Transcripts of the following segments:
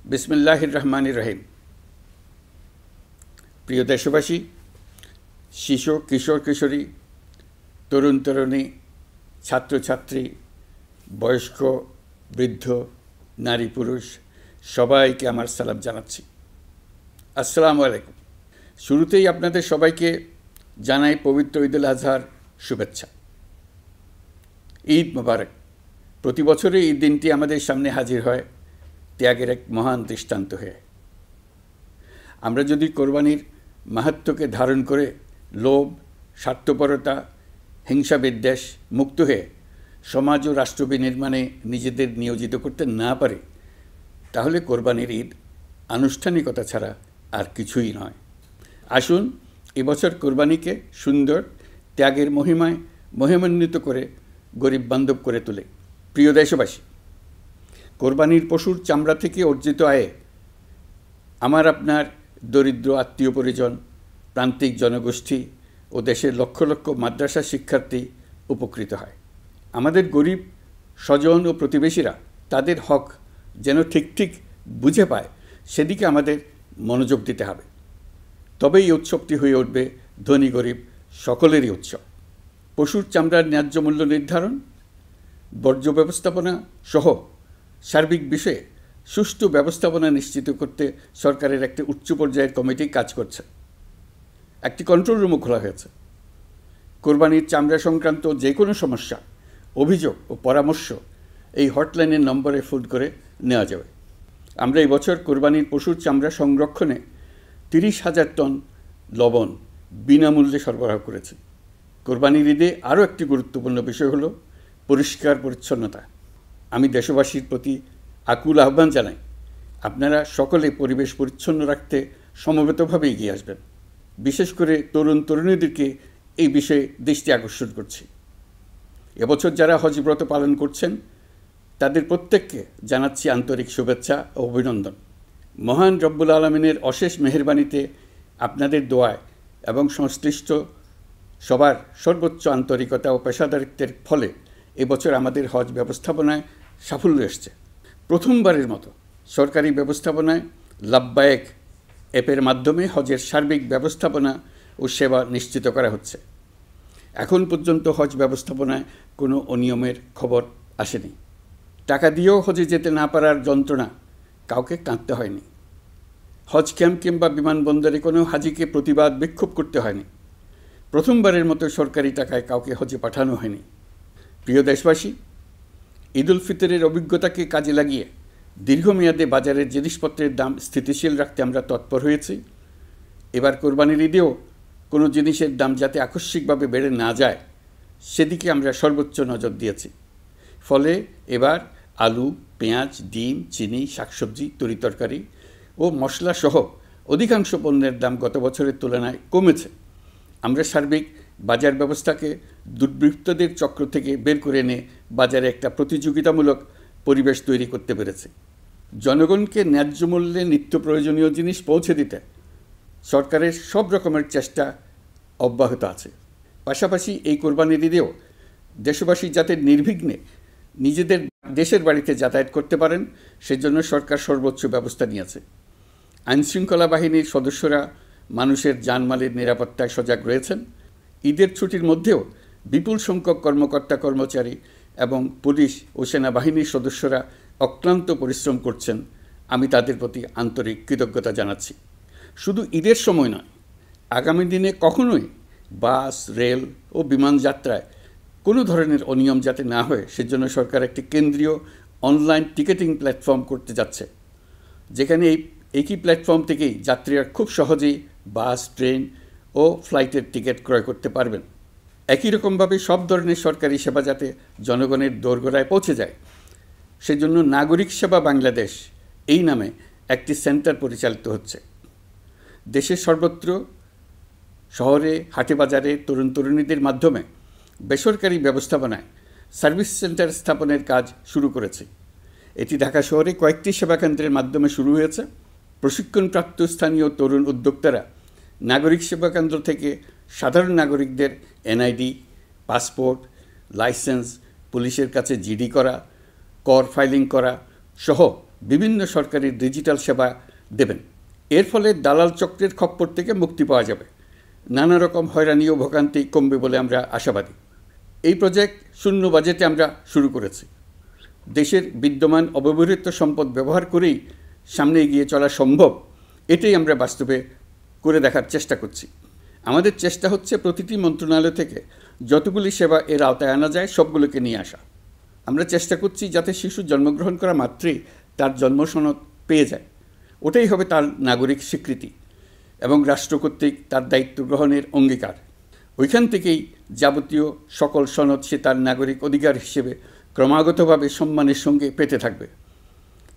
বিসমিল্লাহির রহমানির রহিম। প্রিয় দেশবাসী, শিশু, কিশোর কিশোরী, তরুণ তরুণী, ছাত্রছাত্রী, বয়স্ক, বৃদ্ধ, নারী পুরুষ সবাইকে আমার সালাম জানাচ্ছি। আসসালামু আলাইকুম। শুরুতেই আপনাদের সবাইকে জানাই পবিত্র ঈদুল আজহার শুভেচ্ছা। ঈদ মোবারক। প্রতি বছরই এই দিনটি আমাদের সামনে হাজির হয় ত্যাগের এক মহান দৃষ্টান্ত হয়ে। আমরা যদি কোরবানির মাহাত্ম্যকে ধারণ করে লোভ, স্বার্থপরতা, হিংসা বিদ্বেষ মুক্ত হয়ে সমাজ ও রাষ্ট্র বিনির্মাণে নিজেদের নিয়োজিত করতে না পারি, তাহলে কোরবানির ঈদ আনুষ্ঠানিকতা ছাড়া আর কিছুই নয়। আসুন এবছর কোরবানিকে সুন্দর, ত্যাগের মহিমায় মহিমান্বিত করে গরিব বান্ধব করে তোলে। প্রিয় দেশবাসী, কোরবানির পশুর চামড়া থেকে অর্জিত আয়ে আমার আপনার দরিদ্র আত্মীয় পরিজন, প্রান্তিক জনগোষ্ঠী ও দেশের লক্ষ লক্ষ মাদ্রাসা শিক্ষার্থী উপকৃত হয়। আমাদের গরিব স্বজন ও প্রতিবেশীরা তাদের হক যেন ঠিক ঠিক বুঝে পায়, সেদিকে আমাদের মনোযোগ দিতে হবে। তবেই এই উৎসবটি হয়ে উঠবে ধনী গরিব সকলেরই উৎসব। পশুর চামড়ার ন্যায্য মূল্য নির্ধারণ, বর্জ্য ব্যবস্থাপনা সহ সার্বিক বিষয়ে সুষ্ঠু ব্যবস্থাপনা নিশ্চিত করতে সরকারের একটি উচ্চ পর্যায়ের কমিটি কাজ করছে। একটি কন্ট্রোল রুমও খোলা হয়েছে। কোরবানির চামড়া সংক্রান্ত যে কোনো সমস্যা, অভিযোগ ও পরামর্শ এই হটলাইনের নম্বরে ফোন করে নেওয়া যাবে। আমরা এই বছর কোরবানির পশুর চামড়া সংরক্ষণে 30,000 টন লবণ বিনামূল্যে সরবরাহ করেছি। কোরবানির ঈদে আরও একটি গুরুত্বপূর্ণ বিষয় হলো পরিষ্কার পরিচ্ছন্নতা। আমি দেশবাসীর প্রতি আকুল আহ্বান জানাই, আপনারা সকলে পরিবেশ পরিচ্ছন্ন রাখতে সমবেতভাবে এগিয়ে আসবেন। বিশেষ করে তরুণ তরুণীদেরকে এই বিষয়ে দৃষ্টি আকর্ষণ করছি। এবছর যারা হজব্রত পালন করছেন তাদের প্রত্যেককে জানাচ্ছি আন্তরিক শুভেচ্ছা ও অভিনন্দন। মহান রব্বুল আলমিনের অশেষ মেহেরবানিতে, আপনাদের দোয়ায় এবং সংশ্লিষ্ট সবার সর্বোচ্চ আন্তরিকতা ও পেশাদারিত্বের ফলে এবছর আমাদের হজ ব্যবস্থাপনায় সাফল্য এসছে। প্রথমবারের মতো সরকারি ব্যবস্থাপনায় লাব্বায়েক অ্যাপের মাধ্যমে হজের সার্বিক ব্যবস্থাপনা ও সেবা নিশ্চিত করা হচ্ছে। এখন পর্যন্ত হজ ব্যবস্থাপনায় কোনো অনিয়মের খবর আসেনি। টাকা দিয়েও হজে যেতে না পারার যন্ত্রণা কাউকে কাঁদতে হয়নি। হজ ক্যাম্প কিংবা বিমানবন্দরে কোনো হাজিকে প্রতিবাদ বিক্ষোভ করতে হয়নি। প্রথমবারের মতো সরকারি টাকায় কাউকে হজে পাঠানো হয়নি। প্রিয় দেশবাসী, ঈদুল ফিতরের অভিজ্ঞতাকে কাজে লাগিয়ে দীর্ঘমেয়াদে বাজারের জিনিসপত্রের দাম স্থিতিশীল রাখতে আমরা তৎপর হয়েছি। এবার কোরবানির ঈদেও কোনো জিনিসের দাম যাতে আকস্মিকভাবে বেড়ে না যায়, সেদিকে আমরা সর্বোচ্চ নজর দিয়েছি। ফলে এবার আলু, পেঁয়াজ, ডিম, চিনি, শাকসবজি, তরিতরকারি ও মশলাসহ অধিকাংশ পণ্যের দাম গত বছরের তুলনায় কমেছে। আমরা সার্বিক বাজার ব্যবস্থাকে দুর্বৃত্তদের চক্র থেকে বের করে এনে বাজারে একটা প্রতিযোগিতামূলক পরিবেশ তৈরি করতে পেরেছি। জনগণকে ন্যায্য মূল্যে নিত্য প্রয়োজনীয় জিনিস পৌঁছে দিতে সরকারের সব রকমের চেষ্টা অব্যাহত আছে। পাশাপাশি এই কোরবানির ঈদেও দেশবাসী যাতে নির্বিঘ্নে নিজেদের দেশের বাড়িতে যাতায়াত করতে পারেন, সেজন্য সরকার সর্বোচ্চ ব্যবস্থা নিয়েছে। আইনশৃঙ্খলা বাহিনীর সদস্যরা মানুষের জানমালের নিরাপত্তায় সজাগ রয়েছেন। ঈদের ছুটির মধ্যেও বিপুল সংখ্যক কর্মকর্তা কর্মচারী এবং পুলিশ ও সেনাবাহিনীর সদস্যরা অক্লান্ত পরিশ্রম করছেন। আমি তাদের প্রতি আন্তরিক কৃতজ্ঞতা জানাচ্ছি। শুধু ঈদের সময় নয়, আগামী দিনে কখনোই বাস, রেল ও বিমান যাত্রায় কোনো ধরনের অনিয়ম যাতে না হয়, সেজন্য সরকার একটি কেন্দ্রীয় অনলাইন টিকেটিং প্ল্যাটফর্ম করতে যাচ্ছে, যেখানে এই একই প্ল্যাটফর্ম থেকেই যাত্রীরা খুব সহজেই বাস, ট্রেন ও ফ্লাইটের টিকিট ক্রয় করতে পারবেন। একই রকমভাবে সব ধরনের সরকারি সেবা যাতে জনগণের দোরগোড়ায় পৌঁছে যায়, সেজন্য নাগরিক সেবা বাংলাদেশ এই নামে একটি সেন্টার পরিচালিত হচ্ছে। দেশের সর্বত্র শহরে, হাটে বাজারে তরুণ তরুণীদের মাধ্যমে বেসরকারি ব্যবস্থাপনায় সার্ভিস সেন্টার স্থাপনের কাজ শুরু করেছে। এটি ঢাকা শহরে কয়েকটি সেবাকেন্দ্রের মাধ্যমে শুরু হয়েছে। প্রশিক্ষণপ্রাপ্ত স্থানীয় তরুণ উদ্যোক্তারা নাগরিক সেবা কেন্দ্র থেকে সাধারণ নাগরিকদের এনআইডি, পাসপোর্ট, লাইসেন্স, পুলিশের কাছে জিডি করা, কর ফাইলিং করা সহ বিভিন্ন সরকারি ডিজিটাল সেবা দেবেন। এর ফলে দালাল চক্রের খপ্পর থেকে মুক্তি পাওয়া যাবে, নানা রকম হয়রানি ও ভোগান্তি কমবে বলে আমরা আশাবাদী। এই প্রজেক্ট শূন্য বাজেটে আমরা শুরু করেছি। দেশের বিদ্যমান অব্যবহৃত সম্পদ ব্যবহার করেই সামনে এগিয়ে চলা সম্ভব, এটাই আমরা বাস্তবে করে দেখার চেষ্টা করছি। আমাদের চেষ্টা হচ্ছে প্রতিটি মন্ত্রণালয় থেকে যতগুলি সেবা এর আওতায় আনা যায় সবগুলোকে নিয়ে আসা। আমরা চেষ্টা করছি যাতে শিশু জন্মগ্রহণ করা মাত্রই তার জন্ম সনদ পেয়ে যায়। ওটাই হবে তার নাগরিক স্বীকৃতি এবং রাষ্ট্র কর্তৃক তার দায়িত্ব গ্রহণের অঙ্গীকার। ওইখান থেকেই যাবতীয় সকল সনদ সে তার নাগরিক অধিকার হিসেবে ক্রমাগতভাবে সম্মানের সঙ্গে পেতে থাকবে।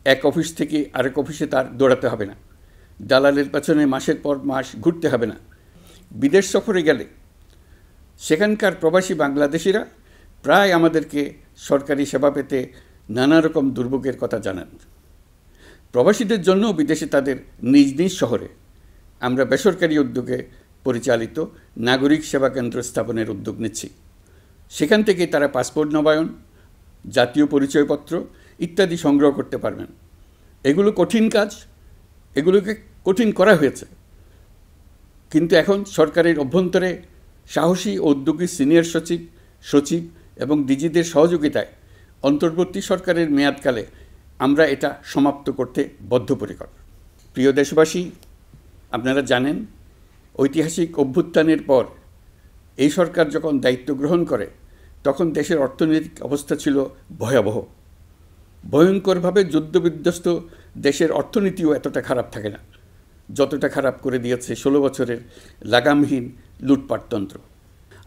এক অফিস থেকে আরেক অফিসে তার দৌড়াতে হবে না, দালালের পেছনে মাসের পর মাস ঘুরতে হবে না। বিদেশ সফরে গেলে সেখানকার প্রবাসী বাংলাদেশিরা প্রায় আমাদেরকে সরকারি সেবা পেতে নানা রকম দুর্ভোগের কথা জানান। প্রবাসীদের জন্য বিদেশে তাদের নিজ নিজ শহরে আমরা বেসরকারি উদ্যোগে পরিচালিত নাগরিক সেবা কেন্দ্র স্থাপনের উদ্যোগ নিচ্ছি। সেখান থেকে তারা পাসপোর্ট নবায়ন, জাতীয় পরিচয়পত্র ইত্যাদি সংগ্রহ করতে পারবেন। এগুলো কঠিন কাজ, এগুলোকে কঠিন করা হয়েছে, কিন্তু এখন সরকারের অভ্যন্তরে সাহসী ও উদ্যোগী সিনিয়র সচিব এবং ডিজিদের সহযোগিতায় অন্তর্বর্তী সরকারের মেয়াদকালে আমরা এটা সমাপ্ত করতে বদ্ধপরিকর। প্রিয় দেশবাসী, আপনারা জানেন ঐতিহাসিক অভ্যুত্থানের পর এই সরকার যখন দায়িত্ব গ্রহণ করে তখন দেশের অর্থনৈতিক অবস্থা ছিল ভয়াবহ। ভয়ঙ্করভাবে যুদ্ধবিধ্বস্ত দেশের অর্থনীতিও এতটা খারাপ থাকে না যতটা খারাপ করে দিয়েছে 16 বছরের লাগামহীন লুটপাটতন্ত্র।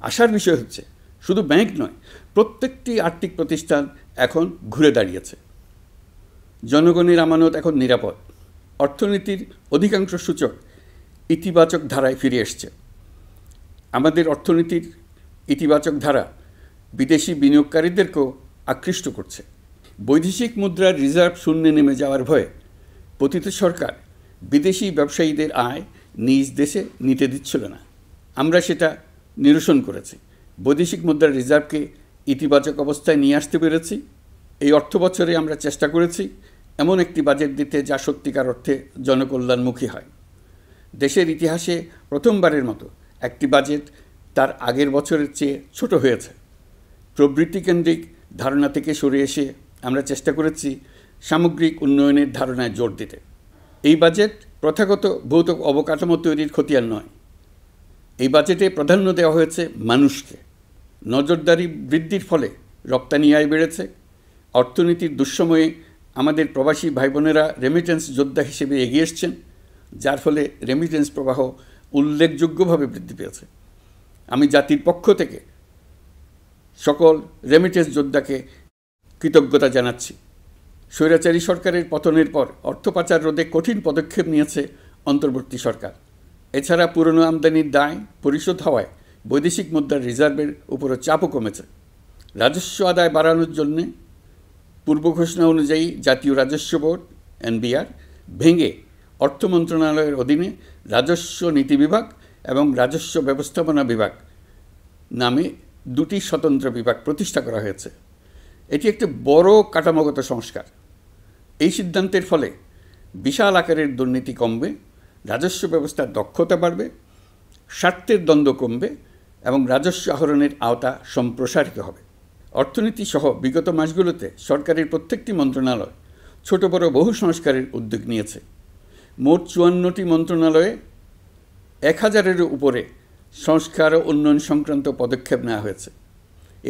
আশার বিষয় হচ্ছে শুধু ব্যাংক নয়, প্রত্যেকটি আর্থিক প্রতিষ্ঠান এখন ঘুরে দাঁড়িয়েছে। জনগণের আমানত এখন নিরাপদ। অর্থনীতির অধিকাংশ সূচক ইতিবাচক ধারায় ফিরে এসছে। আমাদের অর্থনীতির ইতিবাচক ধারা বিদেশি বিনিয়োগকারীদেরকেও আকৃষ্ট করছে। বৈদেশিক মুদ্রার রিজার্ভ শূন্যে নেমে যাওয়ার ভয়ে পতিত সরকার বিদেশি ব্যবসায়ীদের আয় নিজ দেশে নিতে দিচ্ছিল না। আমরা সেটা নিরসন করেছি, বৈদেশিক মুদ্রার রিজার্ভকে ইতিবাচক অবস্থায় নিয়ে আসতে পেরেছি। এই অর্থ বছরে আমরা চেষ্টা করেছি এমন একটি বাজেট দিতে যা সত্যিকার অর্থে জনকল্যাণমুখী হয়। দেশের ইতিহাসে প্রথমবারের মতো একটি বাজেট তার আগের বছরের চেয়ে ছোট হয়েছে। প্রবৃত্তিকেন্দ্রিক ধারণা থেকে সরে এসে আমরা চেষ্টা করেছি সামগ্রিক উন্নয়নের ধারণায় জোর দিতে। এই বাজেট প্রথাগত ভৌত অবকাঠামো তৈরির খতিয়ান নয়। এই বাজেটে প্রাধান্য দেওয়া হয়েছে মানুষকে। নজরদারি বৃদ্ধির ফলে রপ্তানি আয় বেড়েছে। অর্থনীতির দুঃসময়ে আমাদের প্রবাসী ভাই বোনেরা রেমিটেন্স যোদ্ধা হিসেবে এগিয়ে এসছেন, যার ফলে রেমিটেন্স প্রবাহ উল্লেখযোগ্যভাবে বৃদ্ধি পেয়েছে। আমি জাতির পক্ষ থেকে সকল রেমিটেন্স যোদ্ধাকে কৃতজ্ঞতা জানাচ্ছি। স্বৈরাচারী সরকারের পতনের পর অর্থ পাচার রোধে কঠিন পদক্ষেপ নিয়েছে অন্তর্বর্তী সরকার। এছাড়া পুরনো আমদানির দায় পরিশোধ হওয়ায় বৈদেশিক মুদ্রার রিজার্ভের উপরও চাপও কমেছে। রাজস্ব আদায় বাড়ানোর জন্য পূর্ব ঘোষণা অনুযায়ী জাতীয় রাজস্ব বোর্ড NBR ভেঙে অর্থ মন্ত্রণালয়ের অধীনে রাজস্ব নীতি বিভাগ এবং রাজস্ব ব্যবস্থাপনা বিভাগ নামে দুটি স্বতন্ত্র বিভাগ প্রতিষ্ঠা করা হয়েছে। এটি একটি বড় কাঠামোগত সংস্কার। এই সিদ্ধান্তের ফলে বিশাল আকারের দুর্নীতি কমবে, রাজস্ব ব্যবস্থার দক্ষতা বাড়বে, স্বার্থের দ্বন্দ্ব কমবে এবং রাজস্ব আহরণের আওতা সম্প্রসারিত হবে। অর্থনীতি সহ বিগত মাসগুলোতে সরকারের প্রত্যেকটি মন্ত্রণালয় ছোট বড় বহু সংস্কারের উদ্যোগ নিয়েছে। মোট 54টি মন্ত্রণালয়ে 1000-এরও উপরে সংস্কার ও উন্নয়ন সংক্রান্ত পদক্ষেপ নেওয়া হয়েছে।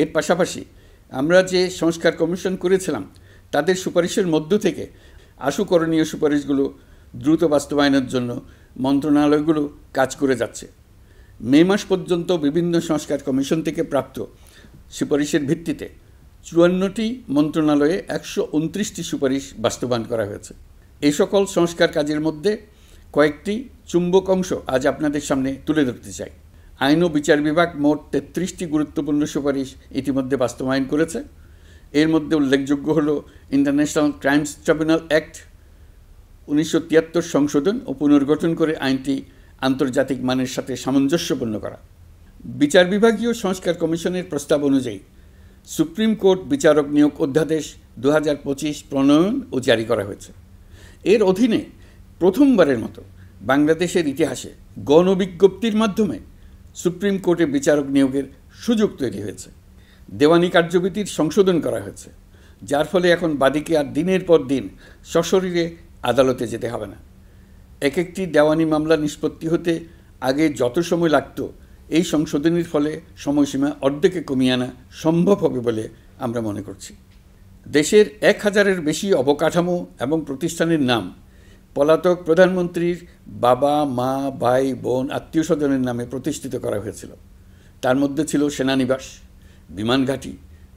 এর পাশাপাশি আমরা যে সংস্কার কমিশন করেছিলাম তাদের সুপারিশের মধ্য থেকে আশু করণীয় সুপারিশগুলো দ্রুত বাস্তবায়নের জন্য মন্ত্রণালয়গুলো কাজ করে যাচ্ছে। মে মাস পর্যন্ত বিভিন্ন সংস্কার কমিশন থেকে প্রাপ্ত সুপারিশের ভিত্তিতে 54টি মন্ত্রণালয়ে 129টি সুপারিশ বাস্তবায়ন করা হয়েছে। এই সকল সংস্কার কাজের মধ্যে কয়েকটি চুম্বক অংশ আজ আপনাদের সামনে তুলে ধরতে চাই। আইন ও বিচার বিভাগ মোট 33টি গুরুত্বপূর্ণ সুপারিশ ইতিমধ্যে বাস্তবায়ন করেছে। এর মধ্যে উল্লেখযোগ্য হল ইন্টারন্যাশনাল ক্রাইমস ট্রাইব্যুনাল অ্যাক্ট 1973 সংশোধন ও পুনর্গঠন করে আইনটি আন্তর্জাতিক মানের সাথে সামঞ্জস্যপূর্ণ করা। বিচার বিভাগীয় সংস্কার কমিশনের প্রস্তাব অনুযায়ী সুপ্রিম কোর্ট বিচারক নিয়োগ অধ্যাদেশ 2025 প্রণয়ন ও জারি করা হয়েছে। এর অধীনে প্রথমবারের মতো বাংলাদেশের ইতিহাসে গণবিজ্ঞপ্তির মাধ্যমে সুপ্রিম কোর্টে বিচারক নিয়োগের সুযোগ তৈরি হয়েছে। দেওয়ানি কার্যবিধির সংশোধন করা হয়েছে, যার ফলে এখন বাদীকে আর দিনের পর দিন সশরীরে আদালতে যেতে হবে না। এক একটি দেওয়ানি মামলা নিষ্পত্তি হতে আগে যত সময় লাগত, এই সংশোধনীর ফলে সময়সীমা অর্ধেকে কমিয়ে আনা সম্ভব হবে বলে আমরা মনে করছি। দেশের 1000-এর বেশি অবকাঠামো এবং প্রতিষ্ঠানের নাম পলাতক প্রধানমন্ত্রীর বাবা, মা, ভাই, বোন, আত্মীয় স্বজনের নামে প্রতিষ্ঠিত করা হয়েছিল। তার মধ্যে ছিল সেনানিবাস, বিমানঘাঁটি,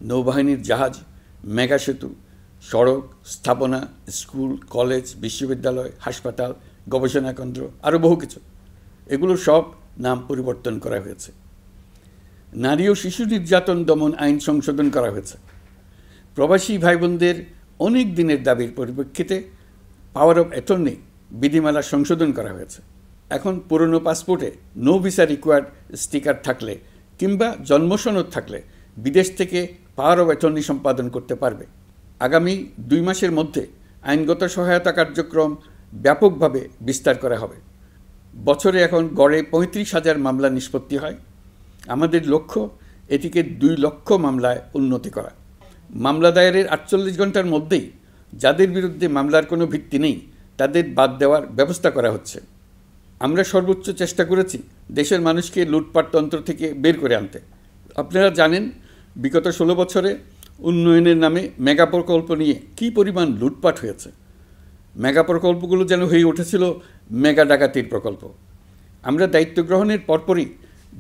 নৌবাহিনীর জাহাজ, মেগা সেতু, সড়ক, স্থাপনা, স্কুল, কলেজ, বিশ্ববিদ্যালয়, হাসপাতাল, গবেষণা কেন্দ্র, আরও বহু কিছু। এগুলোর সব নাম পরিবর্তন করা হয়েছে। নারী ও শিশু নির্যাতন দমন আইন সংশোধন করা হয়েছে। প্রবাসী ভাই বোনদের অনেক দিনের দাবির পরিপ্রেক্ষিতে পাওয়ার অফ অ্যাটর্নি বিধিমালা সংশোধন করা হয়েছে। এখন পুরনো পাসপোর্টে নো ভিসা রিকোয়ার্ড স্টিকার থাকলে কিংবা জন্মসনদ থাকলে বিদেশ থেকে পাওয়ার অফ অ্যাটর্নি সম্পাদন করতে পারবে। আগামী 2 মাসের মধ্যে আইনগত সহায়তা কার্যক্রম ব্যাপকভাবে বিস্তার করা হবে। বছরে এখন গড়ে 35,000 মামলা নিষ্পত্তি হয়। আমাদের লক্ষ্য এটিকে 2 লক্ষ মামলায় উন্নতি করা। মামলা দায়েরের 48 ঘন্টার মধ্যেই যাদের বিরুদ্ধে মামলার কোনো ভিত্তি নেই তাদের বাদ দেওয়ার ব্যবস্থা করা হচ্ছে। আমরা সর্বোচ্চ চেষ্টা করেছি দেশের মানুষকে লুটপাটতন্ত্র থেকে বের করে আনতে। আপনারা জানেন, বিগত 16 বছরে উন্নয়নের নামে মেগা প্রকল্প নিয়ে কী পরিমাণ লুটপাট হয়েছে। মেগা প্রকল্পগুলো যেন হয়ে উঠেছিল মেগা ডাকাতির প্রকল্প। আমরা দায়িত্ব গ্রহণের পরপরই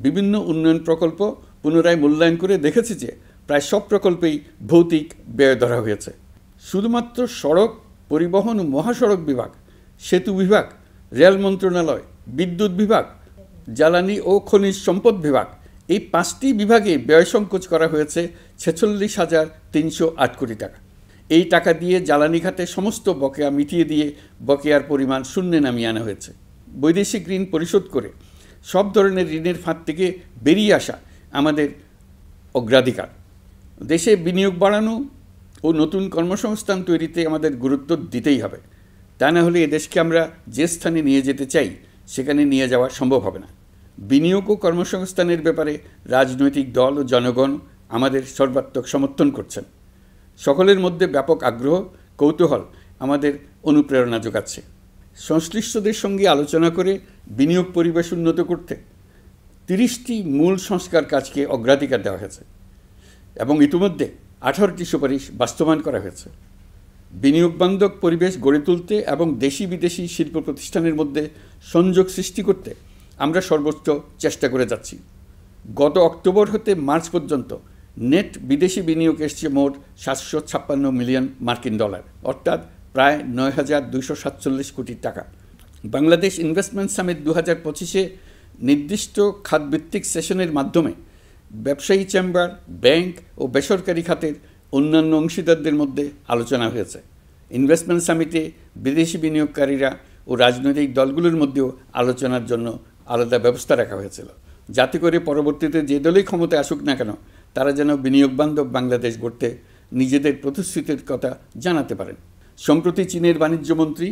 বিভিন্ন উন্নয়ন প্রকল্প পুনরায় মূল্যায়ন করে দেখেছি যে প্রায় সব প্রকল্পেই ভৌতিক ব্যয় ধরা হয়েছে। শুধুমাত্র সড়ক পরিবহন ও মহাসড়ক বিভাগ, সেতু বিভাগ, রেল মন্ত্রণালয়, বিদ্যুৎ বিভাগ, জ্বালানি ও খনিজ সম্পদ বিভাগ, এই 5টি বিভাগে ব্যয় সংকোচ করা হয়েছে 46,308 কোটি টাকা। এই টাকা দিয়ে জ্বালানি খাতে সমস্ত বকেয়া মিটিয়ে দিয়ে বকেয়ার পরিমাণ শূন্যে নামিয়ে আনা হয়েছে। বৈদেশিক ঋণ পরিশোধ করে সব ধরনের ঋণের ফাঁদ থেকে বেরিয়ে আসা আমাদের অগ্রাধিকার। দেশে বিনিয়োগ বাড়ানো ও নতুন কর্মসংস্থান তৈরিতে আমাদের গুরুত্ব দিতেই হবে। তা না হলে এদেশকে আমরা যে স্থানে নিয়ে যেতে চাই সেখানে নিয়ে যাওয়া সম্ভব হবে না। বিনিয়োগ ও কর্মসংস্থানের ব্যাপারে রাজনৈতিক দল ও জনগণ আমাদের সর্বাত্মক সমর্থন করছেন। সকলের মধ্যে ব্যাপক আগ্রহ, কৌতূহল আমাদের অনুপ্রেরণা যোগাচ্ছে। সংশ্লিষ্টদের সঙ্গে আলোচনা করে বিনিয়োগ পরিবেশ উন্নত করতে 30টি মূল সংস্কার কাজকে অগ্রাধিকার দেওয়া হয়েছে এবং ইতিমধ্যে 18টি সুপারিশ বাস্তবায়ন করা হয়েছে। বিনিয়োগ বান্ধব পরিবেশ গড়ে তুলতে এবং দেশি বিদেশি শিল্প প্রতিষ্ঠানের মধ্যে সংযোগ সৃষ্টি করতে আমরা সর্বোচ্চ চেষ্টা করে যাচ্ছি। গত অক্টোবর হতে মার্চ পর্যন্ত নেট বিদেশি বিনিয়োগ এসছে মোট 756 মিলিয়ন মার্কিন ডলার, অর্থাৎ প্রায় 9,247 কোটি টাকা। বাংলাদেশ ইনভেস্টমেন্ট সামিট 2025-এ নির্দিষ্ট খাতভিত্তিক সেশনের মাধ্যমে ব্যবসায়ী চেম্বার, ব্যাংক ও বেসরকারি খাতের অন্যান্য অংশীদারদের মধ্যে আলোচনা হয়েছে। ইনভেস্টমেন্ট সামিটে বিদেশি বিনিয়োগকারীরা ও রাজনৈতিক দলগুলোর মধ্যেও আলোচনার জন্য আলাদা ব্যবস্থা রাখা হয়েছিল, যাতে করে পরবর্তীতে যে দলই ক্ষমতায় আসুক না কেন তারা যেন বিনিয়োগ বান্ধব বাংলাদেশ গড়তে নিজেদের প্রতিশ্রুতির কথা জানাতে পারেন। সম্প্রতি চীনের বাণিজ্যমন্ত্রী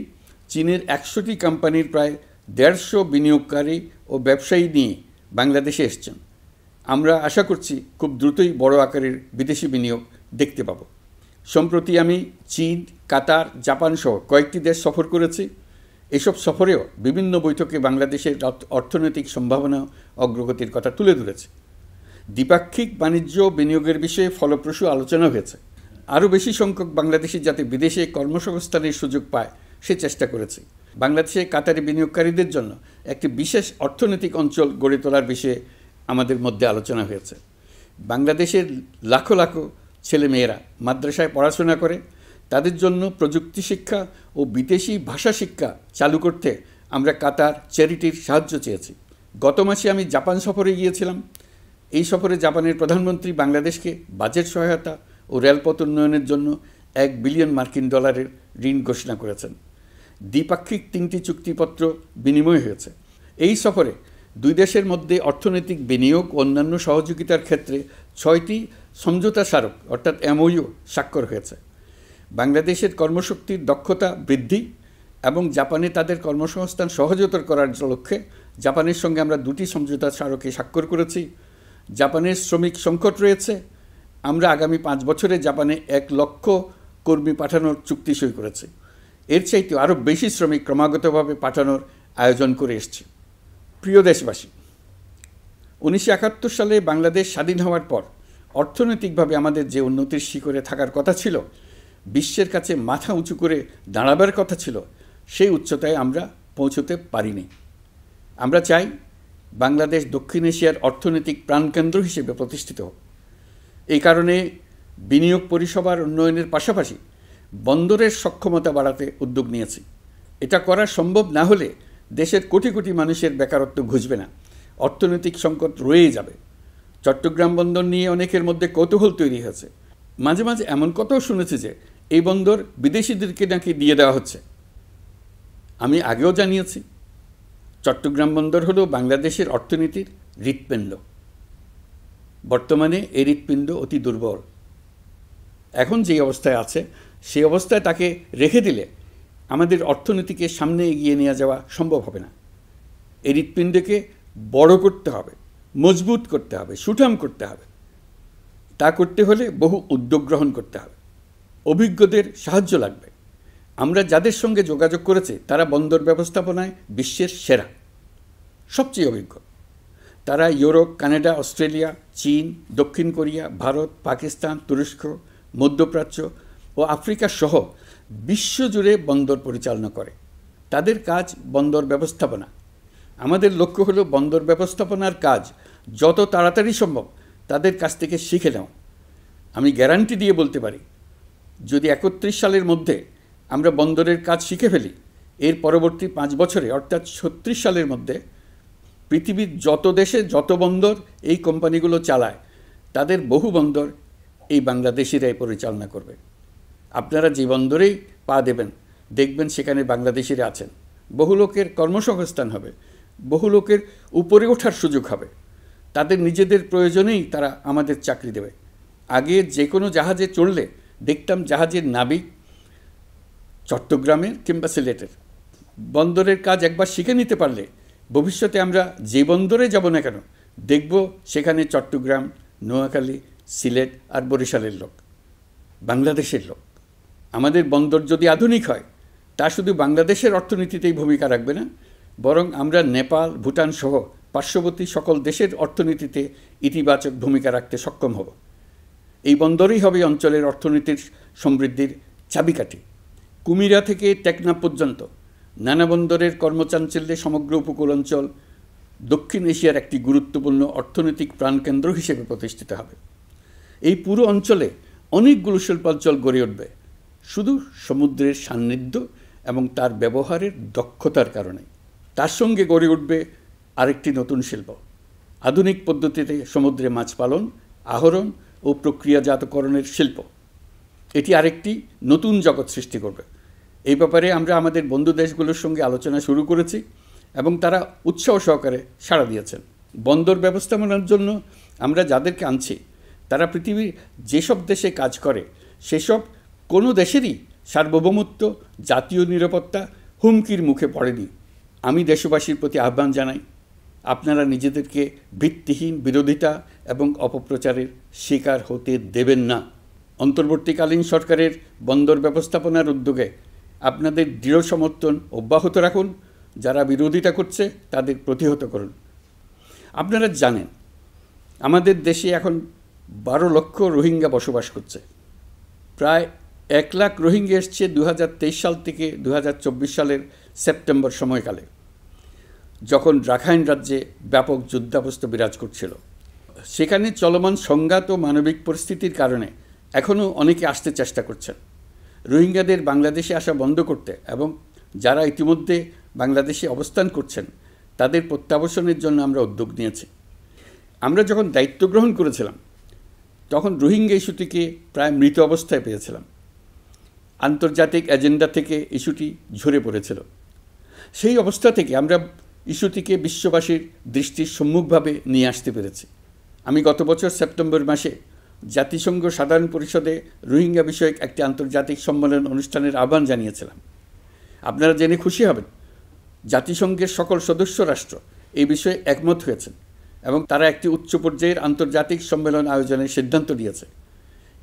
চীনের 100টি কোম্পানির প্রায় 150 বিনিয়োগকারী ও ব্যবসায়ী নিয়ে বাংলাদেশে এসছেন। আমরা আশা করছি খুব দ্রুতই বড় আকারের বিদেশি বিনিয়োগ দেখতে পাব। সম্প্রতি আমি চীন, কাতার, জাপান সহ কয়েকটি দেশ সফর করেছি। এসব সফরেও বিভিন্ন বৈঠকে বাংলাদেশের অর্থনৈতিক সম্ভাবনা অগ্রগতির কথা তুলে ধরেছে। দ্বিপাক্ষিক বাণিজ্য বিনিয়োগের বিষয়ে ফলপ্রসূ আলোচনা হয়েছে। আরও বেশি সংখ্যক বাংলাদেশি যাতে বিদেশে কর্মসংস্থানের সুযোগ পায় সে চেষ্টা করেছে। বাংলাদেশে কাতারি বিনিয়োগকারীদের জন্য একটি বিশেষ অর্থনৈতিক অঞ্চল গড়ে তোলার বিষয়ে আমাদের মধ্যে আলোচনা হয়েছে। বাংলাদেশের লাখো লাখো ছেলেমেয়েরা মাদ্রাসায় পড়াশোনা করে, তাদের জন্য প্রযুক্তি শিক্ষা ও বিদেশি ভাষা শিক্ষা চালু করতে আমরা কাতার চ্যারিটির সাহায্য চেয়েছি। গত মাসে আমি জাপান সফরে গিয়েছিলাম। এই সফরে জাপানের প্রধানমন্ত্রী বাংলাদেশকে বাজেট সহায়তা ও রেলপথ উন্নয়নের জন্য $1 বিলিয়ন মার্কিন ডলারের ঋণ ঘোষণা করেছেন। দ্বিপাক্ষিক 3টি চুক্তিপত্র বিনিময় হয়েছে। এই সফরে দুই দেশের মধ্যে অর্থনৈতিক বিনিয়োগ ও অন্যান্য সহযোগিতার ক্ষেত্রে 6টি সমঝোতা স্মারক অর্থাৎ MOU স্বাক্ষর হয়েছে। বাংলাদেশের কর্মশক্তির দক্ষতা বৃদ্ধি এবং জাপানে তাদের কর্মসংস্থান সহজতর করার লক্ষ্যে জাপানের সঙ্গে আমরা 2টি সমঝোতা স্মারকে স্বাক্ষর করেছি। জাপানের শ্রমিক সংকট রয়েছে, আমরা আগামী 5 বছরে জাপানে 1 লক্ষ কর্মী পাঠানোর চুক্তি সই করেছি। এর চাইতে আরও বেশি শ্রমিক ক্রমাগতভাবে পাঠানোর আয়োজন করে এসছে। প্রিয় দেশবাসী, 1971 সালে বাংলাদেশ স্বাধীন হওয়ার পর অর্থনৈতিকভাবে আমাদের যে উন্নতির শিখরে থাকার কথা ছিল, বিশ্বের কাছে মাথা উঁচু করে দাঁড়াবার কথা ছিল, সেই উচ্চতায় আমরা পৌঁছতে পারিনি। আমরা চাই বাংলাদেশ দক্ষিণ এশিয়ার অর্থনৈতিক প্রাণকেন্দ্র হিসেবে প্রতিষ্ঠিত হোক। এই কারণে বিনিয়োগ পরিষেবার উন্নয়নের পাশাপাশি বন্দরের সক্ষমতা বাড়াতে উদ্যোগ নিয়েছি। এটা করা সম্ভব না হলে দেশের কোটি কোটি মানুষের বেকারত্ব ঘুচবে না, অর্থনৈতিক সংকট রয়েই যাবে। চট্টগ্রাম বন্দর নিয়ে অনেকের মধ্যে কৌতূহল তৈরি হয়েছে। মাঝে মাঝে এমন কথাও শুনেছি যে এই বন্দর বিদেশিদেরকে নাকি দিয়ে দেওয়া হচ্ছে। আমি আগেও জানিয়েছি, চট্টগ্রাম বন্দর হলো বাংলাদেশের অর্থনীতির হৃৎপিণ্ড। বর্তমানে এই হৃৎপিণ্ড অতি দুর্বল। এখন যে অবস্থায় আছে সেই অবস্থায় তাকে রেখে দিলে আমাদের অর্থনীতিকে সামনে এগিয়ে নিয়ে যাওয়া সম্ভব হবে না। এই হৃৎপিণ্ডকে বড় করতে হবে, মজবুত করতে হবে, সুঠাম করতে হবে। তা করতে হলে বহু উদ্যোগ গ্রহণ করতে হবে, অভিজ্ঞদের সাহায্য লাগবে। আমরা যাদের সঙ্গে যোগাযোগ করেছি তারা বন্দর ব্যবস্থাপনায় বিশ্বের সেরা, সবচেয়ে অভিজ্ঞ। তারা ইউরোপ, কানাডা, অস্ট্রেলিয়া, চীন, দক্ষিণ কোরিয়া, ভারত, পাকিস্তান, তুরস্ক, মধ্যপ্রাচ্য ও আফ্রিকা সহ বিশ্বজুড়ে বন্দর পরিচালনা করে। তাদের কাজ বন্দর ব্যবস্থাপনা। আমাদের লক্ষ্য হলো বন্দর ব্যবস্থাপনার কাজ যত তাড়াতাড়ি সম্ভব তাদের কাছ থেকে শিখে নাও। আমি গ্যারান্টি দিয়ে বলতে পারি, যদি 31 সালের মধ্যে আমরা বন্দরের কাজ শিখে ফেলি, এর পরবর্তী 5 বছরে অর্থাৎ 36 সালের মধ্যে পৃথিবীর যত দেশে যত বন্দর এই কোম্পানিগুলো চালায় তাদের বহু বন্দর এই বাংলাদেশিরাই পরিচালনা করবে। আপনারা যে বন্দরেই পা দেবেন দেখবেন সেখানে বাংলাদেশিরা আছেন। বহু লোকের কর্মসংস্থান হবে, বহু লোকের উপরে ওঠার সুযোগ হবে। তাদের নিজেদের প্রয়োজনেই তারা আমাদের চাকরি দেবে। আগে যে কোনো জাহাজে চড়লে দেখতাম জাহাজের নাবিক চট্টগ্রামের কিংবা সিলেটের। বন্দরের কাজ একবার শিখে নিতে পারলে ভবিষ্যতে আমরা যে বন্দরে যাব না কেন দেখব সেখানে চট্টগ্রাম, নোয়াখালী, সিলেট আর বরিশালের লোক, বাংলাদেশের লোক। আমাদের বন্দর যদি আধুনিক হয় তা শুধু বাংলাদেশের অর্থনীতিতেই ভূমিকা রাখবে না, বরং আমরা নেপাল, ভুটান সহ পার্শ্ববর্তী সকল দেশের অর্থনীতিতে ইতিবাচক ভূমিকা রাখতে সক্ষম হব। এই বন্দরই হবে অঞ্চলের অর্থনীতির সমৃদ্ধির চাবিকাঠি। কুমিরা থেকে টেকনাফ পর্যন্ত নানা বন্দরের কর্মচাঞ্চল্যে সমগ্র উপকূল অঞ্চল দক্ষিণ এশিয়ার একটি গুরুত্বপূর্ণ অর্থনৈতিক প্রাণকেন্দ্র হিসেবে প্রতিষ্ঠিত হবে। এই পুরো অঞ্চলে অনেকগুলো শিল্পাঞ্চল গড়ে উঠবে শুধু সমুদ্রের সান্নিধ্য এবং তার ব্যবহারের দক্ষতার কারণে। তার সঙ্গে গড়ে উঠবে আরেকটি নতুন শিল্প, আধুনিক পদ্ধতিতে সমুদ্রে মাছ পালন, আহরণ ও প্রক্রিয়াজাতকরণের শিল্প। এটি আরেকটি নতুন জগৎ সৃষ্টি করবে। এই ব্যাপারে আমরা আমাদের বন্ধু দেশগুলোর সঙ্গে আলোচনা শুরু করেছি এবং তারা উৎসাহ সহকারে সাড়া দিয়েছেন। বন্দর ব্যবস্থাপনার জন্য আমরা যাদেরকে আনছি তারা পৃথিবীর যেসব দেশে কাজ করে সেসব কোনো দেশেরই সার্বভৌমত্ব, জাতীয় নিরাপত্তা হুমকির মুখে পড়েনি। আমি দেশবাসীর প্রতি আহ্বান জানাই, আপনারা নিজেদেরকে ভিত্তিহীন বিরোধিতা এবং অপপ্রচারের শিকার হতে দেবেন না। অন্তর্বর্তীকালীন সরকারের বন্দর ব্যবস্থাপনার উদ্যোগে আপনাদের দৃঢ় সমর্থন অব্যাহত রাখুন। যারা বিরোধিতা করছে তাদের প্রতিহত করুন। আপনারা জানেন আমাদের দেশে এখন 12 লক্ষ রোহিঙ্গা বসবাস করছে। প্রায় 1 লাখ রোহিঙ্গা এসছে 2023 সাল থেকে 2024 সালের সেপ্টেম্বর সময়কালে, যখন রাখাইন রাজ্যে ব্যাপক যুদ্ধাবস্থা বিরাজ করছিল। সেখানে চলমান সংঘাত ও মানবিক পরিস্থিতির কারণে এখনও অনেকে আসতে চেষ্টা করছেন। রোহিঙ্গাদের বাংলাদেশে আসা বন্ধ করতে এবং যারা ইতিমধ্যে বাংলাদেশে অবস্থান করছেন তাদের প্রত্যাবাসনের জন্য আমরা উদ্যোগ নিয়েছি। আমরা যখন দায়িত্ব গ্রহণ করেছিলাম তখন রোহিঙ্গা ইস্যুটিকে প্রায় মৃত অবস্থায় পেয়েছিলাম। আন্তর্জাতিক এজেন্ডা থেকে ইস্যুটি ঝরে পড়েছিল। সেই অবস্থা থেকে আমরা ইস্যুটিকে বিশ্ববাসীর দৃষ্টির সম্মুখভাবে নিয়ে আসতে পেরেছি। আমি গত বছর সেপ্টেম্বর মাসে জাতিসংঘ সাধারণ পরিষদে রোহিঙ্গা বিষয়ক একটি আন্তর্জাতিক সম্মেলন অনুষ্ঠানের আহ্বান জানিয়েছিলাম। আপনারা জেনে খুশি হবেন, জাতিসংঘের সকল সদস্য রাষ্ট্র এই বিষয়ে একমত হয়েছেন এবং তারা একটি উচ্চ পর্যায়ের আন্তর্জাতিক সম্মেলন আয়োজনের সিদ্ধান্ত নিয়েছে।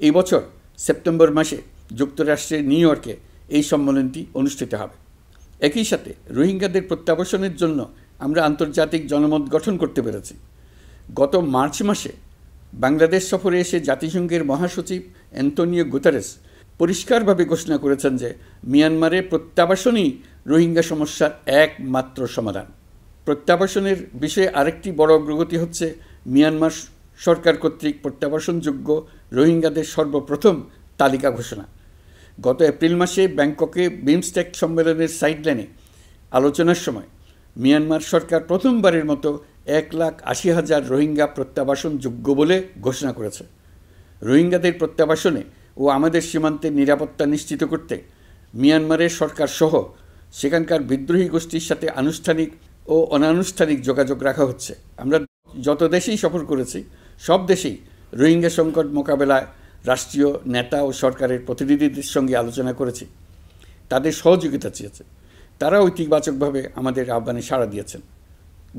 এই বছর সেপ্টেম্বর মাসে যুক্তরাষ্ট্রের নিউ ইয়র্কে এই সম্মেলনটি অনুষ্ঠিত হবে। একই সাথে রোহিঙ্গাদের প্রত্যাবাসনের জন্য আমরা আন্তর্জাতিক জনমত গঠন করতে পেরেছি। গত মার্চ মাসে বাংলাদেশ সফরে এসে জাতিসংঘের মহাসচিব অ্যান্তোনিও গুতেরেস পরিষ্কারভাবে ঘোষণা করেছেন যে মিয়ানমারে প্রত্যাবাসনই রোহিঙ্গা সমস্যার একমাত্র সমাধান। প্রত্যাবাসনের বিষয়ে আরেকটি বড় অগ্রগতি হচ্ছে মিয়ানমার সরকার কর্তৃক প্রত্যাবাসনযোগ্য রোহিঙ্গাদের সর্বপ্রথম তালিকা ঘোষণা। গত এপ্রিল মাসে ব্যাংককে বিমস্টেক সম্মেলনের সাইডলাইনে আলোচনার সময় মিয়ানমার সরকার প্রথমবারের মতো 1,80,000 রোহিঙ্গা প্রত্যাবাসনযোগ্য বলে ঘোষণা করেছে। রোহিঙ্গাদের প্রত্যাবাসনে ও আমাদের সীমান্তের নিরাপত্তা নিশ্চিত করতে মিয়ানমারের সরকার সহ সেখানকার বিদ্রোহী গোষ্ঠীর সাথে আনুষ্ঠানিক ও অনানুষ্ঠানিক যোগাযোগ রাখা হচ্ছে। আমরা যত দেশেই সফর করেছি সব দেশেই রোহিঙ্গা সংকট মোকাবেলায় রাষ্ট্রীয় নেতা ও সরকারের প্রতিনিধিদের সঙ্গে আলোচনা করেছি, তাদের সহযোগিতা চেয়েছে। তারা ইতিবাচকভাবে আমাদের আহ্বানে সাড়া দিয়েছেন।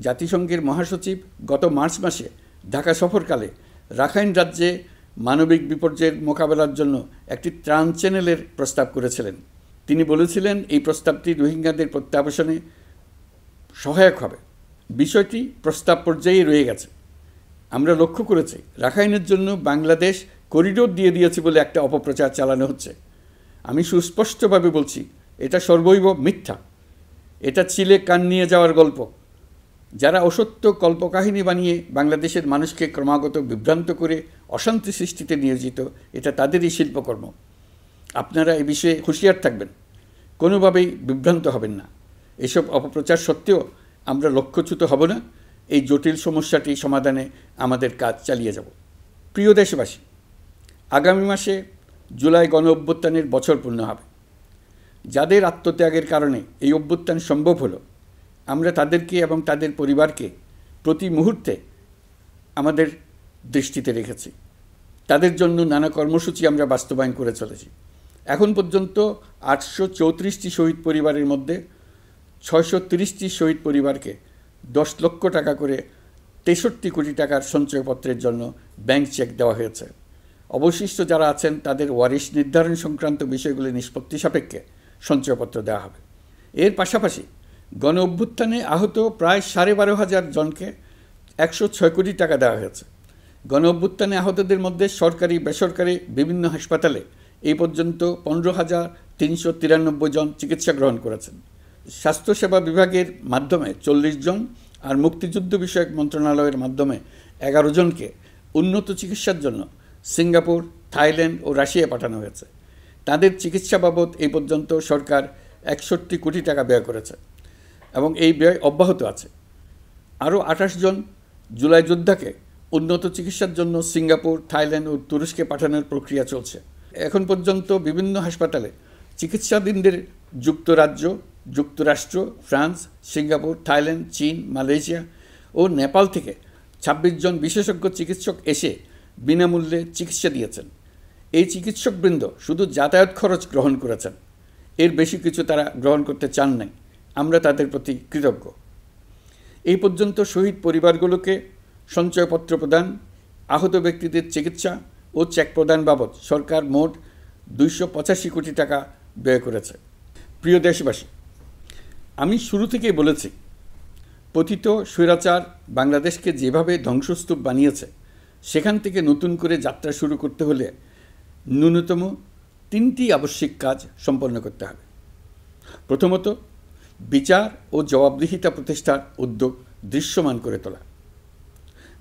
জাতিসংঘের মহাসচিব গত মার্চ মাসে ঢাকা সফরকালে রাখাইন রাজ্যে মানবিক বিপর্যয়ের মোকাবেলার জন্য একটি ত্রাণ চ্যানেলের প্রস্তাব করেছিলেন। তিনি বলেছিলেন এই প্রস্তাবটি রোহিঙ্গাদের প্রত্যাবাসনে সহায়ক হবে। বিষয়টি প্রস্তাব পর্যায়ে রয়ে গেছে। আমরা লক্ষ্য করেছি রাখাইনের জন্য বাংলাদেশ করিডোর দিয়ে দিয়েছে বলে একটা অপপ্রচার চালানো হচ্ছে। আমি সুস্পষ্টভাবে বলছি, এটা সর্বৈব মিথ্যা। এটা চিলে কান নিয়ে যাওয়ার গল্প। যারা অসত্য কল্পকাহিনী বানিয়ে বাংলাদেশের মানুষকে ক্রমাগত বিভ্রান্ত করে অশান্তি সৃষ্টিতে নিয়োজিত, এটা তাদেরই শিল্পকর্ম। আপনারা এ বিষয়ে হুঁশিয়ার থাকবেন, কোনোভাবেই বিভ্রান্ত হবেন না। এসব অপপ্রচার সত্ত্বেও আমরা লক্ষ্যচ্যুত হব না। এই জটিল সমস্যাটি সমাধানে আমাদের কাজ চালিয়ে যাব। প্রিয় দেশবাসী, আগামী মাসে জুলাই গণ অভ্যুত্থানের বছর পূর্ণ হবে। যাদের আত্মত্যাগের কারণে এই অভ্যুত্থান সম্ভব হলো, আমরা তাদেরকে এবং তাদের পরিবারকে প্রতি মুহূর্তে আমাদের দৃষ্টিতে রেখেছি। তাদের জন্য নানা কর্মসূচি আমরা বাস্তবায়ন করে চলেছি। এখন পর্যন্ত 834টি শহীদ পরিবারের মধ্যে 630টি শহীদ পরিবারকে 10 লক্ষ টাকা করে 63 কোটি টাকার সঞ্চয়পত্রের জন্য ব্যাংক চেক দেওয়া হয়েছে। অবশিষ্ট যারা আছেন তাদের ওয়ারিশ নির্ধারণ সংক্রান্ত বিষয়গুলি নিষ্পত্তি সাপেক্ষে সঞ্চয়পত্র দেওয়া হবে। এর পাশাপাশি গণ অভ্যুত্থানে আহত প্রায় 12,500 জনকে 106 কোটি টাকা দেওয়া হয়েছে। গণ অভ্যুত্থানে আহতদের মধ্যে সরকারি বেসরকারি বিভিন্ন হাসপাতালে এই পর্যন্ত 15,393 জন চিকিৎসা গ্রহণ করেছেন। স্বাস্থ্যসেবা বিভাগের মাধ্যমে 40 জন আর মুক্তিযুদ্ধ বিষয়ক মন্ত্রণালয়ের মাধ্যমে 11 জনকে উন্নত চিকিৎসার জন্য সিঙ্গাপুর, থাইল্যান্ড ও রাশিয়া পাঠানো হয়েছে। তাদের চিকিৎসা বাবদ এই পর্যন্ত সরকার 61 কোটি টাকা ব্যয় করেছে এবং এই ব্যয় অব্যাহত আছে। আরও 28 জন জুলাই যোদ্ধাকে উন্নত চিকিৎসার জন্য সিঙ্গাপুর, থাইল্যান্ড ও তুরস্কে পাঠানোর প্রক্রিয়া চলছে। এখন পর্যন্ত বিভিন্ন হাসপাতালে চিকিৎসাধীনদের যুক্তরাজ্য, যুক্তরাষ্ট্র, ফ্রান্স, সিঙ্গাপুর, থাইল্যান্ড, চীন, মালয়েশিয়া ও নেপাল থেকে 26 জন বিশেষজ্ঞ চিকিৎসক এসে বিনামূল্যে চিকিৎসা দিয়েছেন। এই চিকিৎসকবৃন্দ শুধু যাতায়াত খরচ গ্রহণ করেছেন, এর বেশি কিছু তারা গ্রহণ করতে চান নাই। আমরা তাদের প্রতি কৃতজ্ঞ। এই পর্যন্ত শহীদ পরিবারগুলোকে সঞ্চয়পত্র প্রদান, আহত ব্যক্তিদের চিকিৎসা ও চেক প্রদান বাবদ সরকার মোট 285 কোটি টাকা ব্যয় করেছে। প্রিয় দেশবাসী, আমি শুরু থেকেই বলেছি, পতিত স্বৈরাচার বাংলাদেশকে যেভাবে ধ্বংসস্তূপ বানিয়েছে, সেখান থেকে নতুন করে যাত্রা শুরু করতে হলে ন্যূনতম 3টি আবশ্যিক কাজ সম্পন্ন করতে হবে। প্রথমত, বিচার ও জবাবদিহিতা প্রতিষ্ঠার উদ্যোগ দৃশ্যমান করে তোলা।